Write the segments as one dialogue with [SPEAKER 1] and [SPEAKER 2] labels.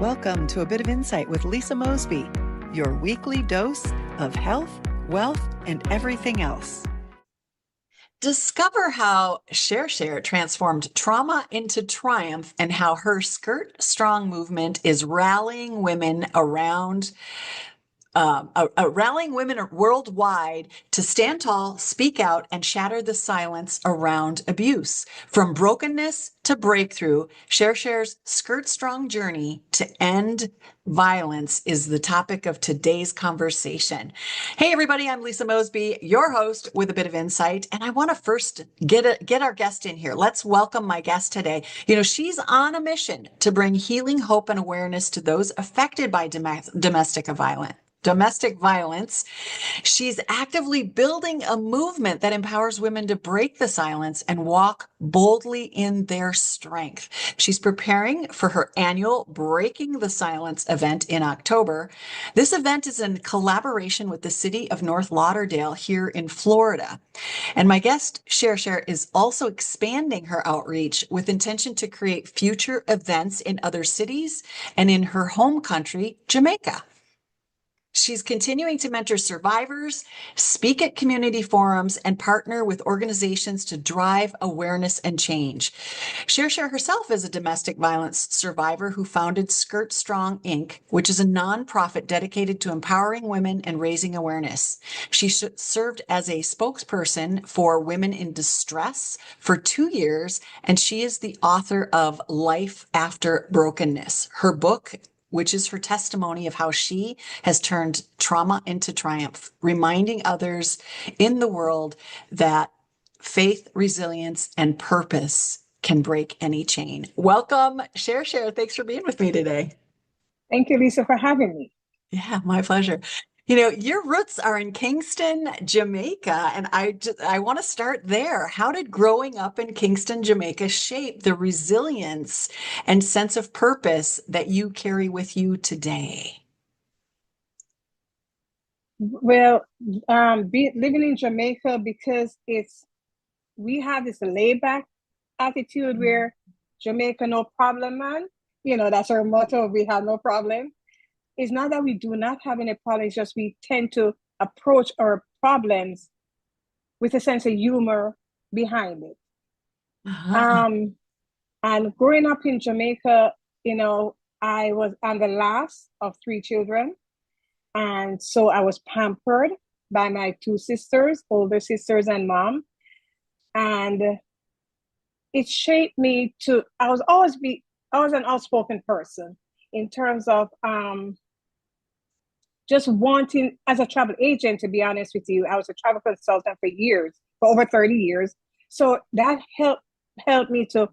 [SPEAKER 1] Welcome to A Bit of Insight with Lisa Mosbey, your weekly dose of health, wealth, and everything else. Discover how Cher Cher transformed trauma into triumph and how her SkirtStrong movement is rallying women rallying women worldwide to stand tall, speak out, and shatter the silence around abuse. From brokenness to breakthrough, Cher Cher's SkirtStrong journey to end violence is the topic of today's conversation. Hey, everybody, I'm Lisa Mosbey, your host with a bit of insight. And I want to first get our guest in here. Let's welcome my guest today. You know, she's on a mission to bring healing, hope, and awareness to those affected by domestic violence. She's actively building a movement that empowers women to break the silence and walk boldly in their strength. She's preparing for her annual Breaking the Silence event in October. This event is in collaboration with the city of North Lauderdale here in Florida. And my guest, Cher Cher, is also expanding her outreach with intention to create future events in other cities and in her home country, Jamaica. She's continuing to mentor survivors, speak at community forums, and partner with organizations to drive awareness and change. Cher Cher herself is a domestic violence survivor who founded SkirtStrong Inc., which is a nonprofit dedicated to empowering women and raising awareness. She served as a spokesperson for women in distress for 2 years, and she is the author of Life After Brokenness. Her book, which is her testimony of how she has turned trauma into triumph, reminding others in the world that faith, resilience, and purpose can break any chain. Welcome, Cher Cher. Thanks for being with me today.
[SPEAKER 2] Thank you, Lisa, for having me.
[SPEAKER 1] Yeah, my pleasure. You know, your roots are in Kingston, Jamaica, and I want to start there. How did growing up in Kingston, Jamaica shape the resilience and sense of purpose that you carry with you today?
[SPEAKER 2] Well, living in Jamaica, because we have this laid back attitude where Jamaica, no problem, man. You know, that's our motto. We have no problem. It's not that we do not have any problems, it's just we tend to approach our problems with a sense of humor behind it.
[SPEAKER 1] Uh-huh.
[SPEAKER 2] And growing up in Jamaica, you know, I'm the last of 3 children. And so I was pampered by my 2 sisters, older sisters and mom. And it shaped me I was an outspoken person in terms of just wanting, as a travel agent, to be honest with you. I was a travel consultant for over 30 years. So that helped me to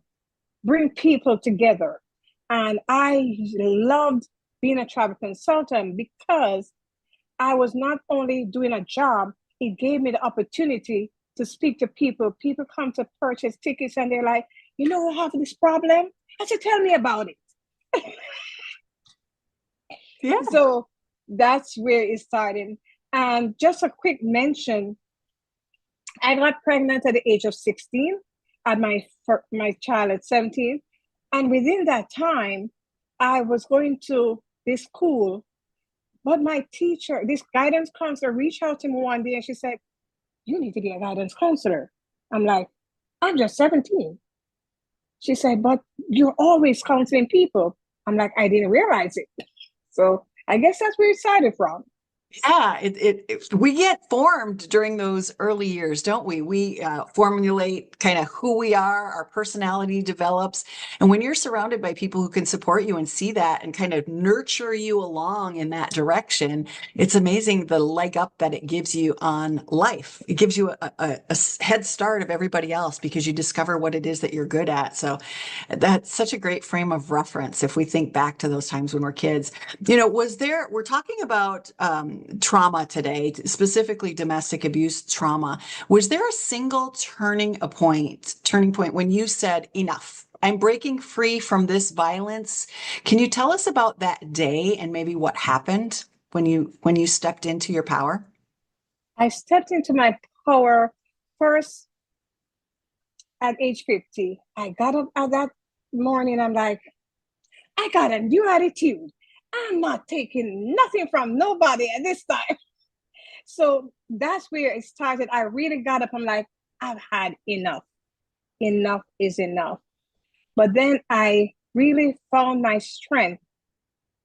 [SPEAKER 2] bring people together. And I loved being a travel consultant because I was not only doing a job, it gave me the opportunity to speak to people. People come to purchase tickets and they're like, you know, I have this problem. I said, tell me about it.
[SPEAKER 1] Yeah.
[SPEAKER 2] So that's where it started. And just a quick mention, I got pregnant at the age of 16, had my child at 17. And within that time, I was going to this school, but my teacher, this guidance counselor, reached out to me one day and she said, you need to be a guidance counselor. I'm like, I'm just 17. She said, but you're always counseling people. I'm like, I didn't realize it. So I guess that's where it started from.
[SPEAKER 1] Yeah, we get formed during those early years, don't we? We formulate kind of who we are, our personality develops. And when you're surrounded by people who can support you and see that and kind of nurture you along in that direction, it's amazing the leg up that it gives you on life. It gives you a head start of everybody else because you discover what it is that you're good at. So that's such a great frame of reference if we think back to those times when we're kids. You know, we're talking about trauma today, specifically domestic abuse trauma. Was there a single turning point when you said, enough, I'm breaking free from this violence? Can you tell us about that day and maybe what happened when you stepped into your power?
[SPEAKER 2] I stepped into my power first at age 50. I got up at that morning. I'm like, I got a new attitude. I'm not taking nothing from nobody at this time. So that's where it started. I really got up. I'm like, I've had enough. Enough is enough. But then I really found my strength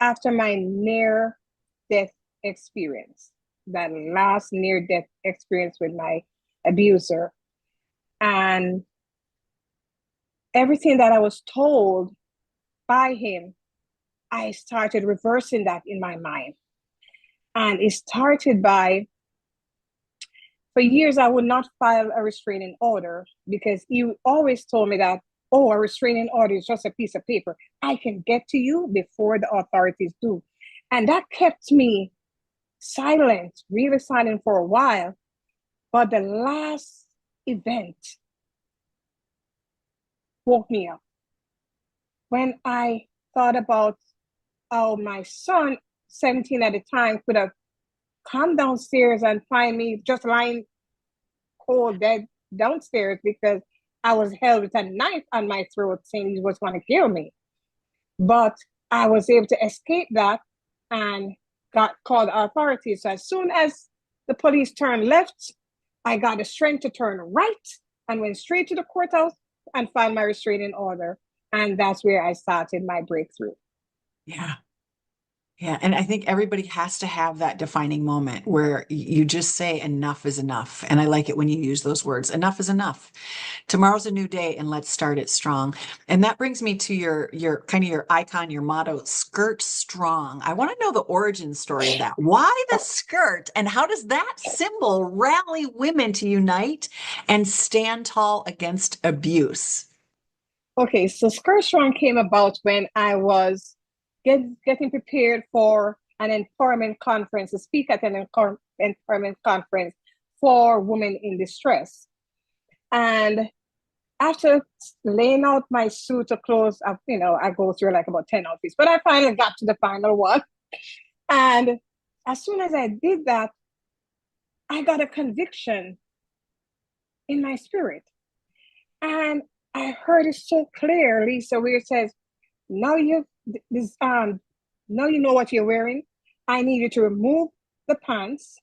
[SPEAKER 2] after my near death experience, that last near death experience with my abuser. And everything that I was told by him, I started reversing that in my mind. And it started by, for years, I would not file a restraining order because he always told me that, oh, a restraining order is just a piece of paper. I can get to you before the authorities do. And that kept me silent, really silent for a while. But the last event woke me up. When I thought about how my son, 17 at the time, could have come downstairs and find me just lying cold dead downstairs because I was held with a knife on my throat saying he was going to kill me. But I was able to escape that and got called authorities. So as soon as the police turned left, I got the strength to turn right and went straight to the courthouse and filed my restraining order. And that's where I started my breakthrough.
[SPEAKER 1] Yeah. Yeah. And I think everybody has to have that defining moment where you just say enough is enough. And I like it when you use those words. Enough is enough. Tomorrow's a new day and let's start it strong. And that brings me to your kind of your icon, your motto, skirt strong. I want to know the origin story of that. Why the skirt? And how does that symbol rally women to unite and stand tall against abuse?
[SPEAKER 2] Okay, so SkirtStrong came about when I was getting prepared for an empowerment conference, to speak at an empowerment conference for women in distress. And after laying out my suit of clothes, I go through like about 10 outfits, but I finally got to the final one. And as soon as I did that, I got a conviction in my spirit. And I heard it so clear, Lisa, where it says, now you this now you know what you're wearing. I need you to remove the pants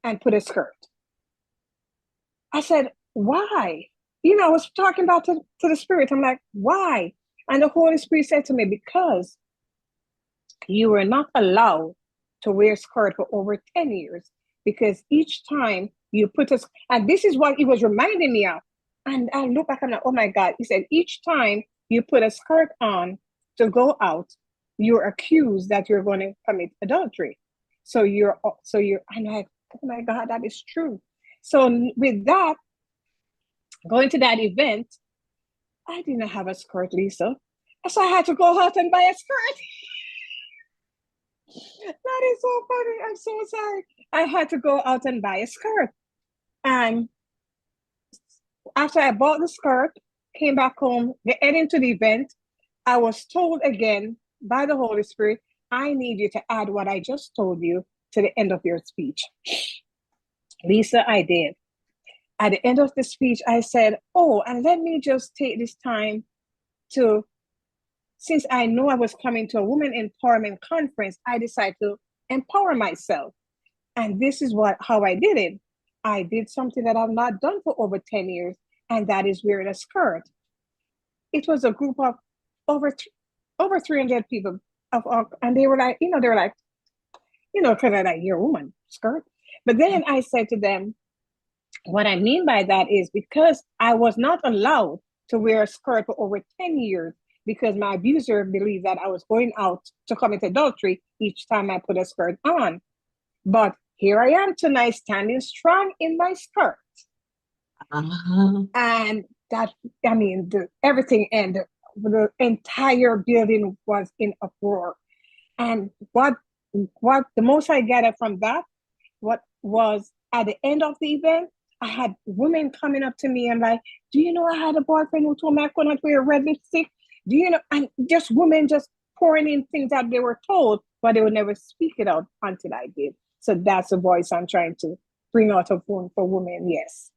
[SPEAKER 2] and put a skirt. I said, why? I was talking about to the spirit. I'm like, why? And the Holy Spirit said to me, because you were not allowed to wear skirt for over 10 years. Because each time you put us, and this is what he was reminding me of. And I look back and I'm like, oh my God. He said, each time you put a skirt on to go out, you're accused that you're going to commit adultery. So I'm like, oh my God, that is true. So with that, going to that event, I didn't have a skirt, Lisa. So I had to go out and buy a skirt. That is so funny. I'm so sorry. I had to go out and buy a skirt. And after I bought the skirt, came back home, heading to the event, I was told again by the Holy Spirit, I need you to add what I just told you to the end of your speech. Lisa, I did. At the end of the speech, I said, oh, and let me just take this time to, since I know I was coming to a women empowerment conference, I decided to empower myself. And this is how I did it. I did something that I've not done for over 10 years, and that is wearing a skirt. It was a group of over 300 people, and they were like, because I'm like, you're a woman, skirt. But then I said to them, what I mean by that is because I was not allowed to wear a skirt for over 10 years because my abuser believed that I was going out to commit adultery each time I put a skirt on. But here I am tonight, standing strong in my skirt.
[SPEAKER 1] Uh-huh.
[SPEAKER 2] And everything and the entire building was in uproar. And what the most I gathered from that, what was at the end of the event, I had women coming up to me and like, do you know I had a boyfriend who told me I couldn't wear red lipstick? Do you know? And just women just pouring in things that they were told, but they would never speak it out until I did. So that's the voice I'm trying to bring out of for women. Yes.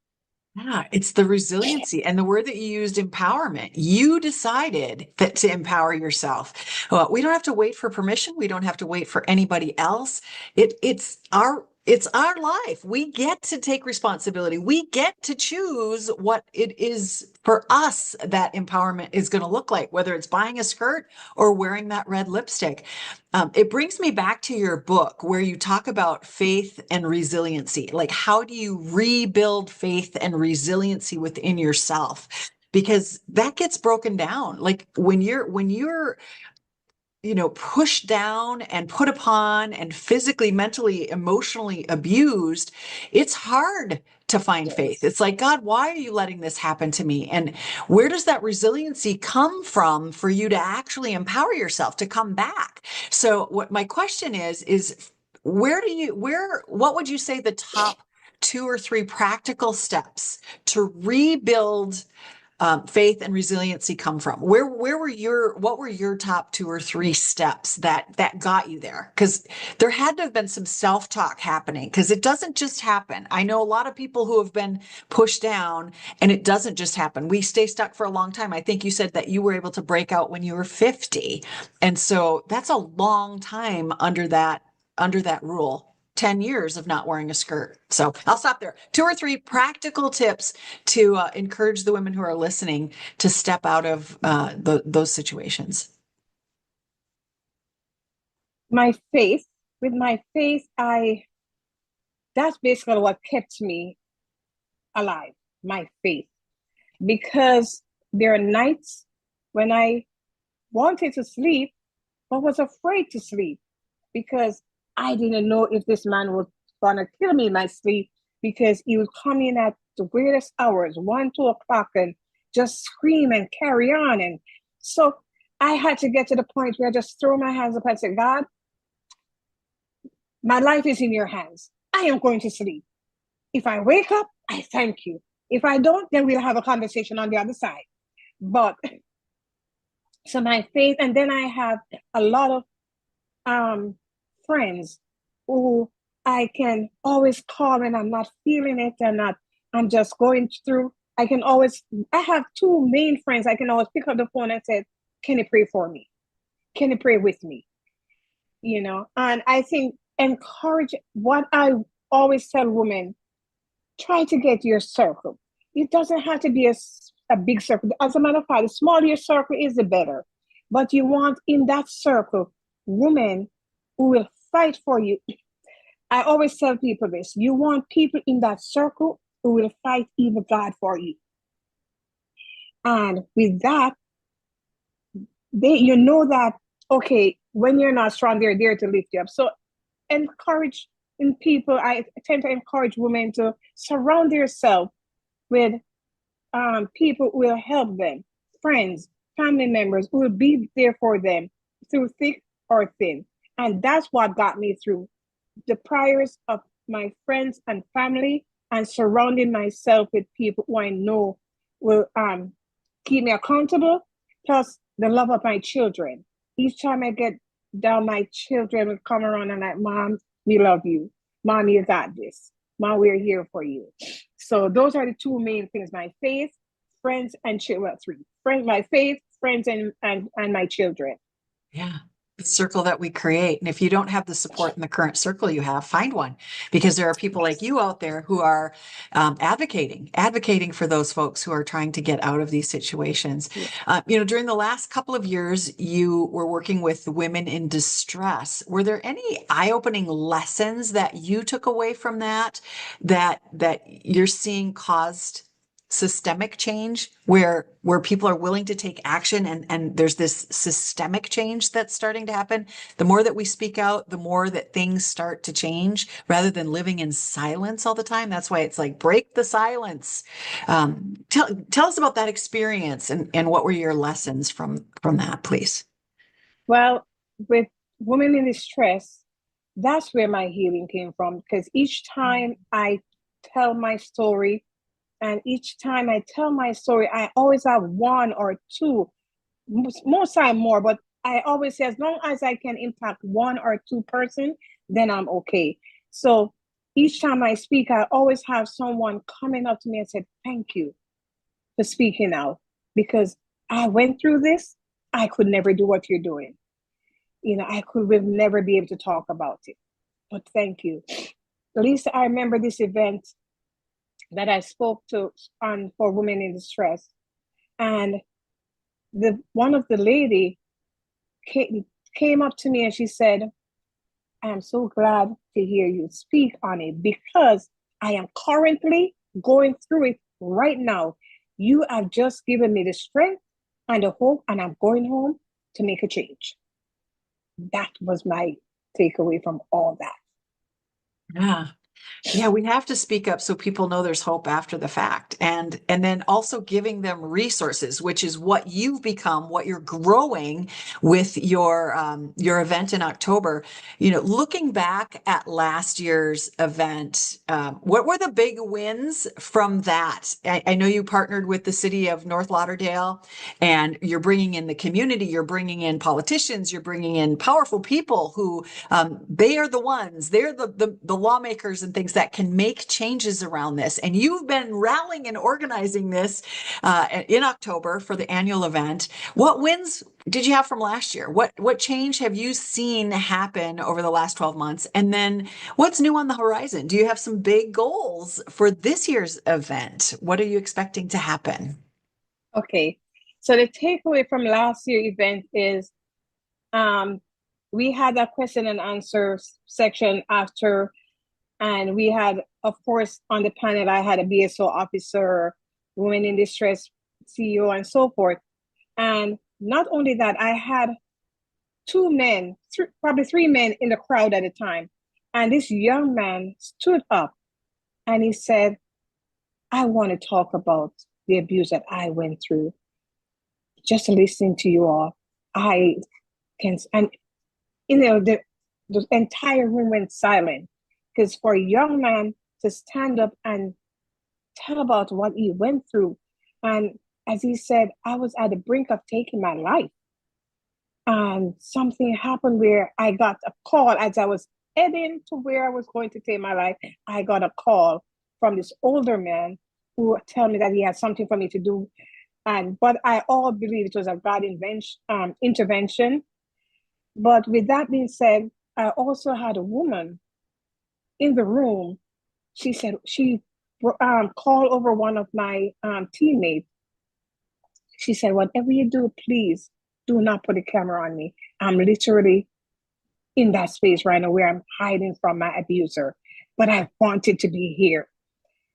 [SPEAKER 1] Yeah, it's the resiliency and the word that you used, empowerment. You decided that to empower yourself. Well, we don't have to wait for permission. We don't have to wait for anybody else. It's our life. We get to take responsibility. We get to choose what it is for us that empowerment is going to look like, whether it's buying a skirt or wearing that red lipstick. It brings me back to your book where you talk about faith and resiliency. Like, how do you rebuild faith and resiliency within yourself? Because that gets broken down. Like when you're pushed down and put upon and physically, mentally, emotionally abused, it's hard to find faith.
[SPEAKER 2] Yes.
[SPEAKER 1] It's like, God, why are you letting this happen to me? And where does that resiliency come from for you to actually empower yourself to come back? So what my question is what would you say the top two or three practical steps to rebuild faith and resiliency come from? What were your top two or three steps that got you there? Because there had to have been some self-talk happening, because it doesn't just happen. I know a lot of people who have been pushed down, and it doesn't just happen. We stay stuck for a long time. I think you said that you were able to break out when you were 50. And so that's a long time under that rule. 10 years of not wearing a skirt. So I'll stop there. Two or three practical tips to encourage the women who are listening to step out of those situations.
[SPEAKER 2] My faith, with my faith, that's basically what kept me alive, my faith. Because there are nights when I wanted to sleep, but was afraid to sleep because I didn't know if this man was gonna kill me in my sleep, because he would come in at the weirdest hours, 1, 2 o'clock, and just scream and carry on. And so I had to get to the point where I just throw my hands up and say, God, my life is in your hands. I am going to sleep. If I wake up, I thank you. If I don't, then we'll have a conversation on the other side. But so my faith, and then I have a lot of friends who I can always call when I'm not feeling it and I'm just going through. I have two main friends. I can always pick up the phone and say, can you pray for me? Can you pray with me? And I think encourage what I always tell women, try to get your circle. It doesn't have to be a big circle. As a matter of fact, the smaller your circle is, the better. But you want in that circle women who will fight for you. I always tell people this: you want people in that circle who will fight even God for you. And with that, you know that, okay, when you're not strong, they're there to lift you up. So encourage in people. I tend to encourage women to surround yourself with people who will help them, friends, family members who will be there for them through thick or thin. And that's what got me through the prayers of my friends and family, and surrounding myself with people who I know will keep me accountable, plus the love of my children. Each time I get down, my children will come around and like, Mom, we love you. Mom, you got this. Mom, we're here for you. So those are the two main things: my faith, friends, and children. Well, three. Friends, my faith, friends, and my children.
[SPEAKER 1] Yeah. The circle that we create. And if you don't have the support in the current circle you have, find one, because there are people like
[SPEAKER 2] Yes.
[SPEAKER 1] you out there who are advocating for those folks who are trying to get out of these situations.
[SPEAKER 2] Yeah.
[SPEAKER 1] During the last couple of years, you were working with women in distress. Were there any eye-opening lessons that you took away from that you're seeing caused systemic change, where people are willing to take action, and there's this systemic change that's starting to happen? The more that we speak out, the more that things start to change, rather than living in silence all the time. That's why it's like, break the silence. Tell us about that experience, and what were your lessons from that, please?
[SPEAKER 2] Well, with women in distress, that's where my healing came from. Because each time I tell my story, and each time I tell my story, I always have one or two, most time more, but I always say, as long as I can impact one or two person, then I'm okay. So each time I speak, I always have someone coming up to me and said, "Thank you for speaking out because I went through this. I could never do what you're doing. I could will never be able to talk about it. But thank you." Lisa, I remember this event that I spoke to on for women in distress. And the one of the lady came up to me and she said, "I am so glad to hear you speak on it because I am currently going through it right now. You have just given me the strength and the hope, and I'm going home to make a change." That was my takeaway from all that.
[SPEAKER 1] Yeah. Yeah, we have to speak up so people know there's hope after the fact. And then also giving them resources, which is what you've become, what you're growing with your event in October. Looking back at last year's event, what were the big wins from that? I know you partnered with the city of North Lauderdale, and you're bringing in the community, you're bringing in politicians, you're bringing in powerful people who they are the ones, they're the lawmakers and things that can make changes around this. And you've been rallying and organizing this in October for the annual event. What wins did you have from last year? What change have you seen happen over the last 12 months? And then what's new on the horizon? Do you have some big goals for this year's event? What are you expecting to happen?
[SPEAKER 2] Okay. So the takeaway from last year's event is um, we had a question and answer section after, and we had, of course, on the panel, I had a BSO officer, women in distress CEO, and so forth. And not only that, I had two men, probably three men in the crowd at the time. And this young man stood up and he said, "I want to talk about the abuse that I went through. Just listening to you all, I can," and the entire room went silent because for a young man to stand up and tell about what he went through, and as he said, I was at the brink of taking my life. And something happened where I got a call as I was heading to where I was going to take my life. I got a call from this older man who told me that he had something for me to do. But I all believe it was a God intervention. But with that being said, I also had a woman in the room. She said she called over one of my teammates. She said, "Whatever you do, please do not put a camera on me. I'm literally in that space right now where I'm hiding from my abuser, but I wanted to be here."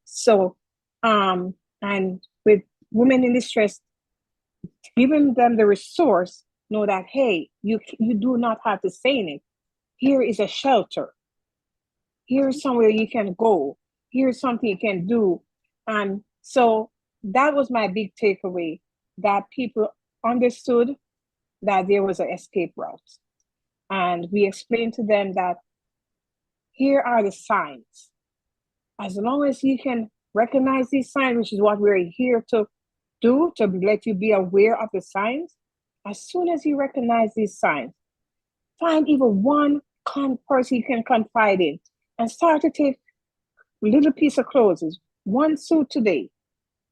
[SPEAKER 2] So, and with women in distress, giving them the resource, know that, hey, you do not have to say it. Here is a shelter. Here's somewhere you can go. Here's something you can do. And so that was my big takeaway, that people understood that there was an escape route. And we explained to them that here are the signs. As long as you can recognize these signs, which is what we're here to do, to let you be aware of the signs, as soon as you recognize these signs, find even one person you can confide in and start to take a little piece of clothes, one suit today,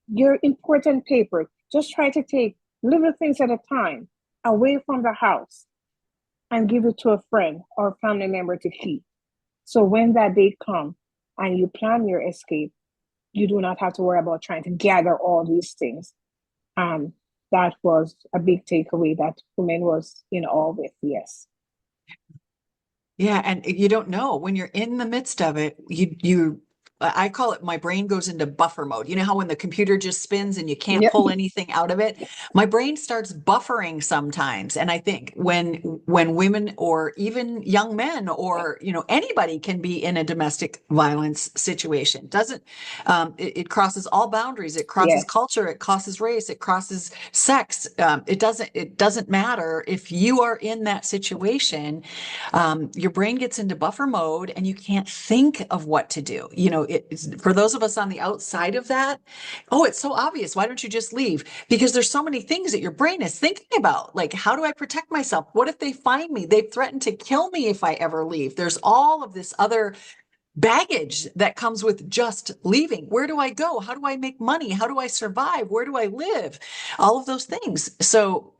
[SPEAKER 2] your important paper. Just try to take little things at a time away from the house and give it to a friend or a family member to keep. So when that day comes and you plan your escape, you do not have to worry about trying to gather all these things. That was a big takeaway that women was in awe with. Yes.
[SPEAKER 1] Yeah, and you don't know when you're in the midst of it, I call it my brain goes into buffer mode. You know how when the computer just spins and you can't
[SPEAKER 2] Yep.
[SPEAKER 1] pull anything out of it? My brain starts buffering sometimes. And I think when women or even young men or anybody can be in a domestic violence situation, doesn't it crosses all boundaries. It crosses
[SPEAKER 2] Yes.
[SPEAKER 1] culture, it crosses race, it crosses sex. It doesn't matter if you are in that situation. Your brain gets into buffer mode and you can't think of what to do. For those of us on the outside of that, oh, it's so obvious. Why don't you just leave? Because there's so many things that your brain is thinking about. Like, how do I protect myself? What if they find me? They've threatened to kill me if I ever leave. There's all of this other baggage that comes with just leaving. Where do I go? How do I make money? How do I survive? Where do I live? All of those things. So,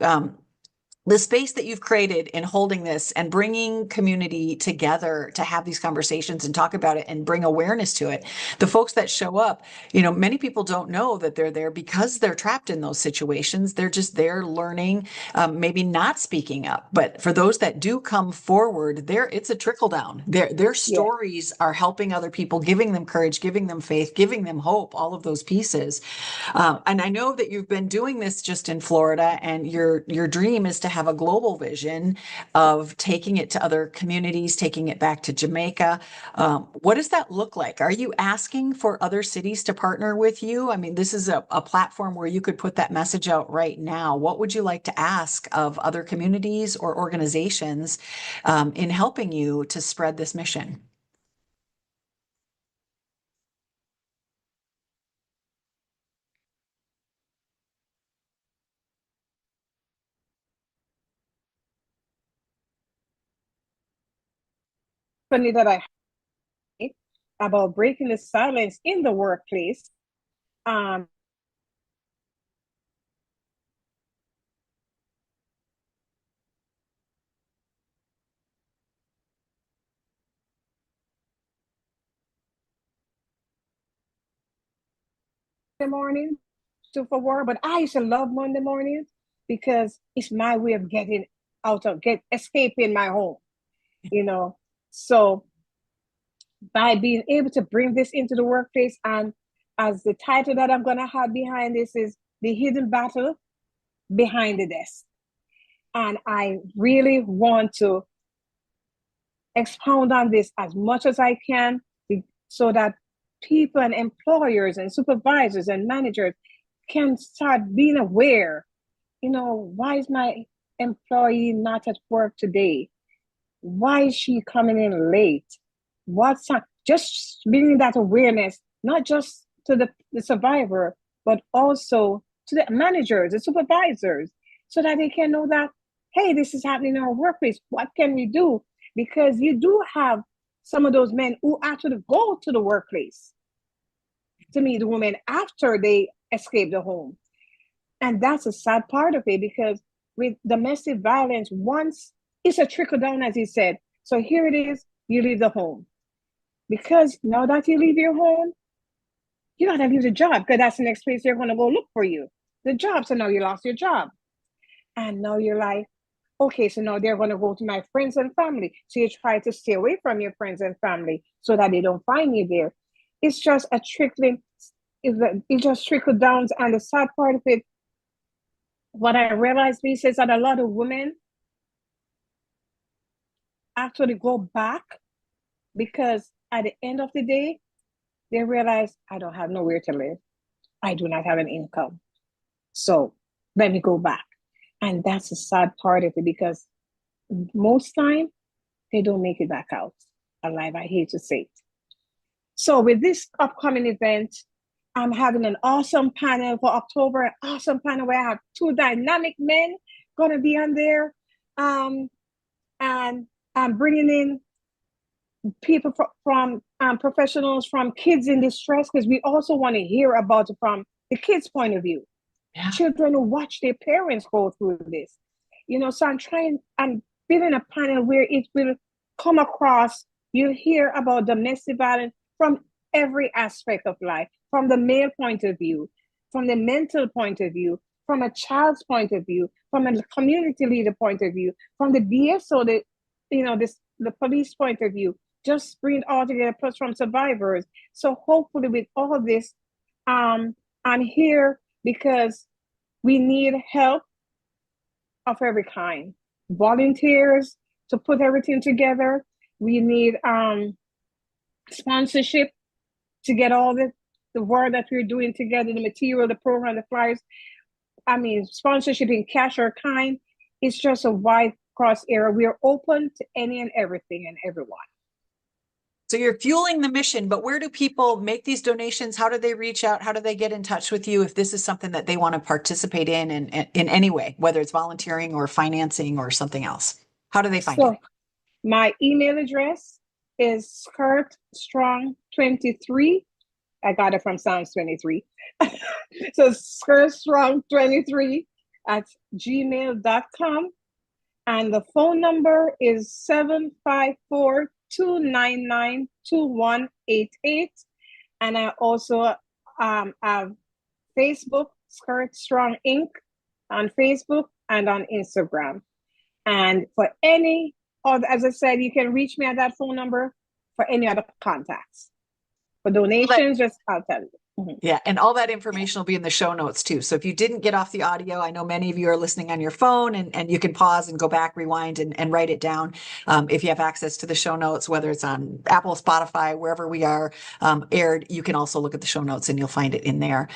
[SPEAKER 1] the space that you've created in holding this and bringing community together to have these conversations and talk about it and bring awareness to it. The folks that show up, many people don't know that they're there because they're trapped in those situations. They're just there learning, maybe not speaking up. But for those that do come forward, it's a trickle down. Their
[SPEAKER 2] Yeah.
[SPEAKER 1] stories are helping other people, giving them courage, giving them faith, giving them hope, all of those pieces. And I know that you've been doing this just in Florida, and your dream is to have a global vision of taking it to other communities, taking it back to Jamaica. What does that look like? Are you asking for other cities to partner with you? I mean, this is a platform where you could put that message out right now. What would you like to ask of other communities or organizations in helping you to spread this mission?
[SPEAKER 2] Funny that I about breaking the silence in the workplace. Um, the morning to for work, but I used to love Monday mornings because it's my way of getting escaping my home, you know. So by being able to bring this into the workplace, and as the title that I'm gonna have behind this is the hidden battle behind the desk. And I really want to expound on this as much as I can so that people and employers and supervisors and managers can start being aware. Why is my employee not at work today? Why is she coming in late? What's just bringing that awareness, not just to the survivor, but also to the managers, the supervisors, so that they can know that, hey, this is happening in our workplace. What can we do? Because you do have some of those men who actually go to the workplace to meet the women after they escape the home. And that's a sad part of it, because with domestic violence, once it's a trickle down, as he said. So here it is, you leave the home. Because now that you leave your home, you gotta leave the job, because that's the next place they're gonna go look for you. The job. So now you lost your job. And now you're like, okay, so now they're gonna go to my friends and family. So you try to stay away from your friends and family so that they don't find you there. It's just a trickling, it just trickled down. And the sad part of it, what I realized, Lisa, is that a lot of women actually go back because at the end of the day, they realize I don't have nowhere to live. I do not have an income. So let me go back. And that's the sad part of it, because most time they don't make it back out alive. I hate to say it. So with this upcoming event, I'm having an awesome panel for October, an awesome panel where I have two dynamic men going to be on there. And I'm bringing in people from professionals, from kids in distress, because we also want to hear about it from the kids' point of view. Yeah. Children who watch their parents go through this. So I'm building a panel where it will come across. You hear about domestic violence from every aspect of life, from the male point of view, from the mental point of view, from a child's point of view, from a community leader point of view, from the BSO, the police point of view. Just bring it all together, plus from survivors. So hopefully with all of this, I'm here because we need help of every kind. Volunteers to put everything together. We need sponsorship to get all the work that we're doing together, the material, the program, the flyers. I mean, sponsorship in cash or kind. It's just a wide cross area. We are open to any and everything and everyone.
[SPEAKER 1] So you're fueling the mission, but where do people make these donations? How do they reach out? How do they get in touch with you if this is something that they want to participate in any way, whether it's volunteering or financing or something else? How do they find you?
[SPEAKER 2] My email address is SkirtStrong23. I got it from Psalms 23. So SkirtStrong23 at gmail.com. And the phone number is 754-299-2188. And I also have Facebook, SkirtStrong Inc. on Facebook and on Instagram. And for any other, as I said, you can reach me at that phone number for any other contacts. For donations, just I'll tell you.
[SPEAKER 1] Yeah, and all that information will be in the show notes too. So if you didn't get off the audio, I know many of you are listening on your phone, and you can pause and go back, rewind, and write it down. If you have access to the show notes, whether it's on Apple, Spotify, wherever we are aired, you can also look at the show notes and you'll find it in there.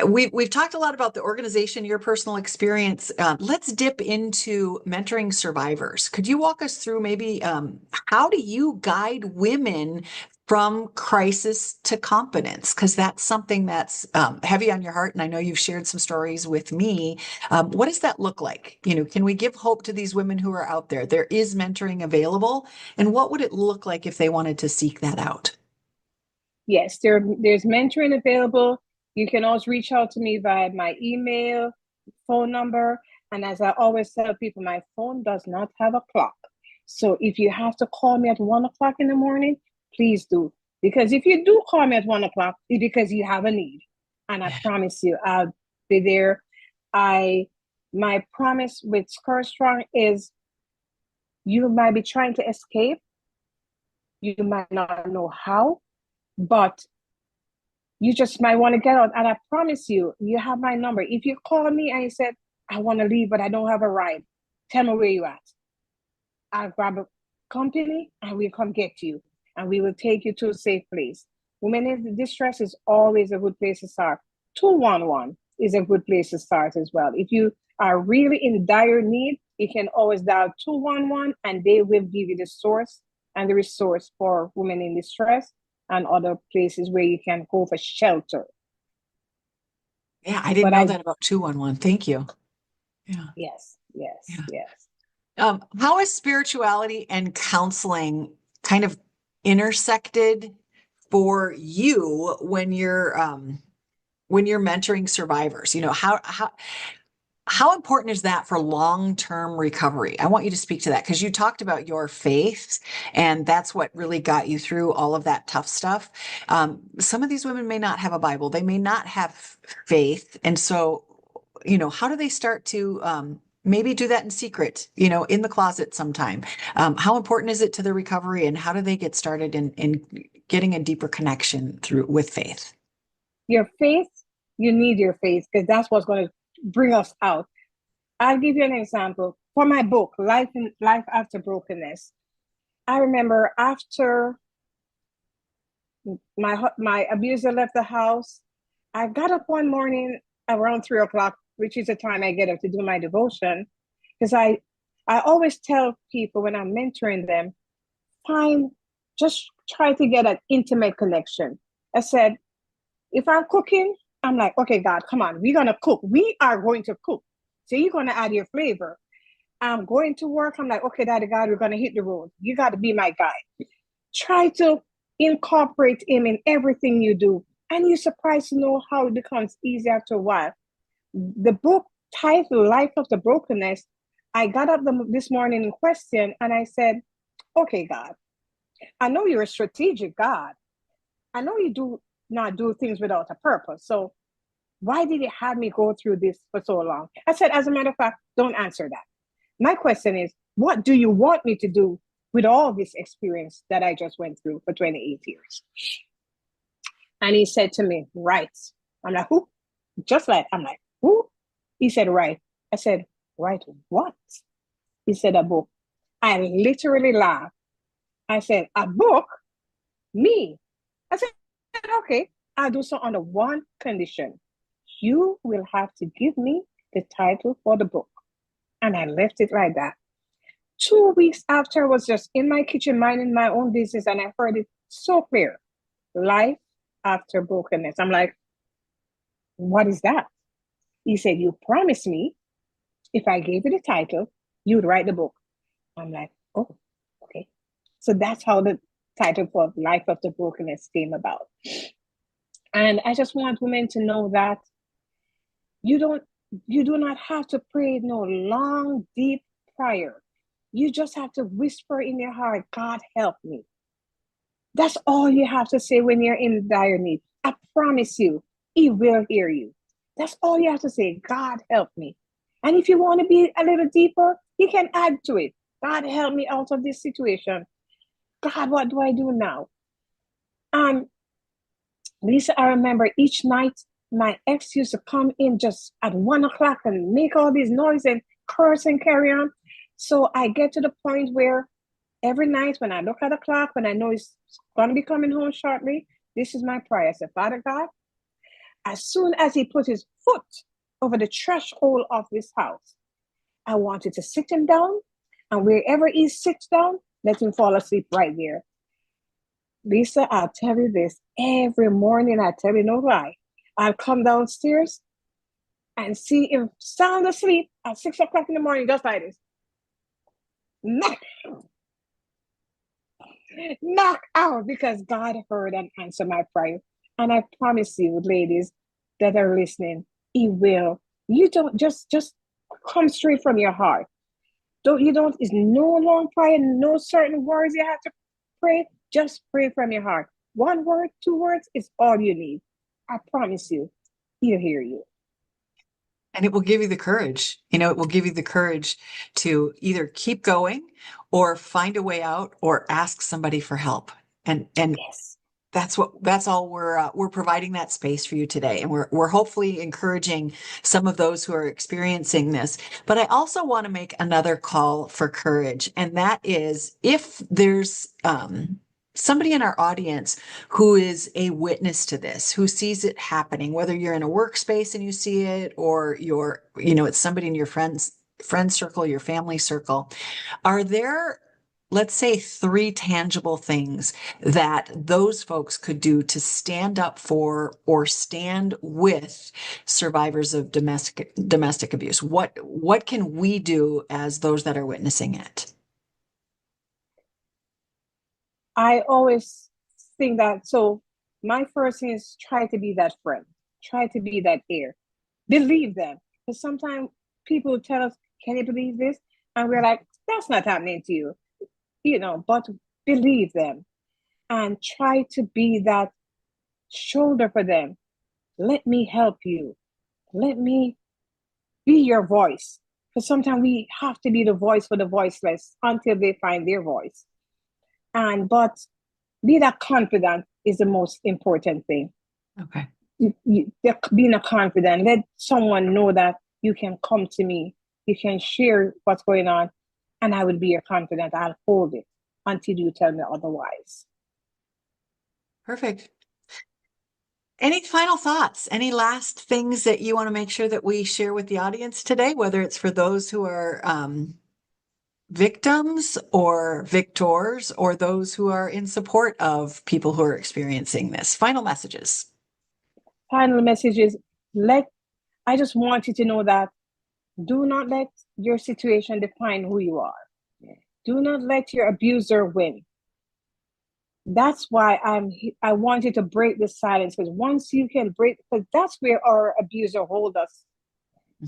[SPEAKER 1] We've talked a lot about the organization, your personal experience. Let's dip into mentoring survivors. Could you walk us through maybe how do you guide women from crisis to competence? Because that's something that's heavy on your heart, and I know you've shared some stories with me. What does that look like? Can we give hope to these women who are out there? There is mentoring available, and what would it look like if they wanted to seek that out?
[SPEAKER 2] Yes, there's mentoring available. You can always reach out to me via my email, phone number. And as I always tell people, my phone does not have a clock. So if you have to call me at 1 o'clock in the morning, please do. Because if you do call me at 1 o'clock, it's because you have a need. And I promise you, I'll be there. My promise with SkirtStrong is you might be trying to escape. You might not know how, but you just might want to get out. And I promise you, you have my number. If you call me and you said, I want to leave, but I don't have a ride, tell me where you at. I'll grab a company and we'll come get you. And we will take you to a safe place. Women in distress is always a good place to start. 211 is a good place to start as well. If you are really in dire need, you can always dial 211 and they will give you the source and the resource for women in distress and other places where you can go for shelter.
[SPEAKER 1] Yeah, I didn't know that about 211. Thank you. Yeah.
[SPEAKER 2] Yes.
[SPEAKER 1] How is spirituality and counseling kind of intersected for you when you're mentoring survivors? How important is that for long-term recovery? I want you to speak to that because you talked about your faith, and that's what really got you through all of that tough stuff. Some of these women may not have a Bible, they may not have faith, and so how do they start to maybe do that in secret, in the closet sometime? How important is it to their recovery, and how do they get started in getting a deeper connection with faith?
[SPEAKER 2] Your faith, you need your faith because that's what's going to bring us out. I'll give you an example. For my book, Life After Brokenness, I remember after my abuser left the house, I got up one morning around 3 o'clock, which is the time I get up to do my devotion, because I always tell people when I'm mentoring them, just try to get an intimate connection. I said, if I'm cooking, I'm like, okay, God, come on, we're going to cook. We are going to cook. So you're going to add your flavor. I'm going to work. I'm like, okay, Daddy God, we're going to hit the road. You got to be my guide. Try to incorporate him in everything you do. And you're surprised to know how it becomes easy after a while. The book titled Life After Brokenness, I got up this morning in question and I said, okay, God, I know you're a strategic God. I know you do not do things without a purpose. So why did you have me go through this for so long? I said, as a matter of fact, don't answer that. My question is, what do you want me to do with all this experience that I just went through for 28 years? And he said to me, write. I'm like, who? I'm like, who? He said, write. I said, write what? He said, a book. I literally laughed. I said, a book? Me? I said, okay, I'll do so under one condition. You will have to give me the title for the book. And I left it like that. 2 weeks after, I was just in my kitchen minding my own business and I heard it so clear. Life After Brokenness. I'm like, what is that? He said, you promised me if I gave you the title, you'd write the book. I'm like, oh, okay. So that's how the title for Life After Brokenness came about. And I just want women to know that you do not have to pray no long, deep prayer. You just have to whisper in your heart, God help me. That's all you have to say when you're in dire need. I promise you, he will hear you. That's all you have to say, God help me. And if you want to be a little deeper, you can add to it. God help me out of this situation. God, what do I do now? Lisa, I remember each night my ex used to come in just at 1 o'clock and make all this noise and curse and carry on. So I get to the point where every night when I look at the clock, when I know he's going to be coming home shortly, this is my prayer. I say, Father God, as soon as he put his foot over the threshold of this house, I want you to sit him down, and wherever he sits down, let him fall asleep right there. Lisa, I'll tell you this, every morning, I tell you no lie, I'll come downstairs and see him sound asleep at 6 o'clock in the morning, just like this. Knock out, because God heard and answered my prayer. And I promise you, ladies that are listening, he will. You don't just come straight from your heart. It's no long prayer, no certain words you have to pray. Just pray from your heart. 1 word, 2 words is all you need. I promise you, he'll hear you.
[SPEAKER 1] And it will give you the courage. It will give you the courage to either keep going or find a way out or ask somebody for help. And
[SPEAKER 2] Yes.
[SPEAKER 1] that's all we're providing that space for you today. And we're hopefully encouraging some of those who are experiencing this. But I also want to make another call for courage. And that is, if there's somebody in our audience who is a witness to this, who sees it happening, whether you're in a workspace and you see it, or it's somebody in your friend circle, your family circle, are there, let's say, 3 tangible things that those folks could do to stand up for or stand with survivors of domestic abuse? What can we do as those that are witnessing it?
[SPEAKER 2] I always think that, so my first thing is try to be that friend, try to be that ear, believe them. Because sometimes people tell us, can you believe this? And we're like, that's not happening to you, but believe them and try to be that shoulder for them. Let me help you. Let me be your voice. Because sometimes we have to be the voice for the voiceless until they find their voice. But be that confident is the most important thing.
[SPEAKER 1] Okay.
[SPEAKER 2] Being a confident, let someone know that you can come to me, you can share what's going on, and I will be your confidant. I'll hold it until you tell me otherwise.
[SPEAKER 1] Perfect. Any final thoughts? Any last things that you want to make sure that we share with the audience today, whether it's for those who are victims or victors, or those who are in support of people who are experiencing this? Final messages.
[SPEAKER 2] Final message is, I just want you to know that do not let your situation define who you are. Do not let your abuser win. That's why I want you to break the silence, because once you can break, because that's where our abuser hold us.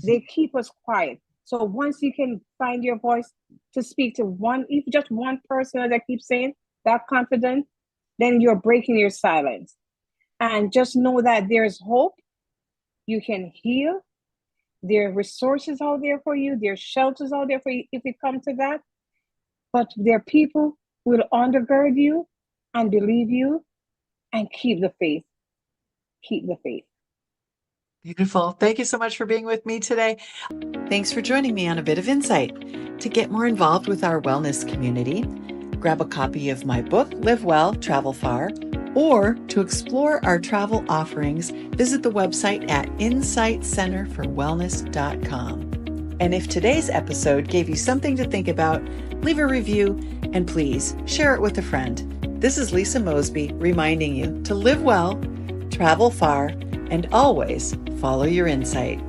[SPEAKER 2] They keep us quiet. So once you can find your voice to speak to if just one person, as I keep saying, that confident, then you're breaking your silence. And just know that there's hope. You can heal. There are resources out there for you. There are shelters out there for you if it comes to that. But there are people who will undergird you and believe you and keep the faith. Keep the faith.
[SPEAKER 1] Beautiful. Thank you so much for being with me today. Thanks for joining me on A Bit of Insight. To get more involved with our wellness community, grab a copy of my book, Live Well, Travel Far, or to explore our travel offerings, visit the website at insightcenterforwellness.com. And if today's episode gave you something to think about, leave a review and please share it with a friend. This is Lisa Mosbey reminding you to live well, travel far, and always follow your insight.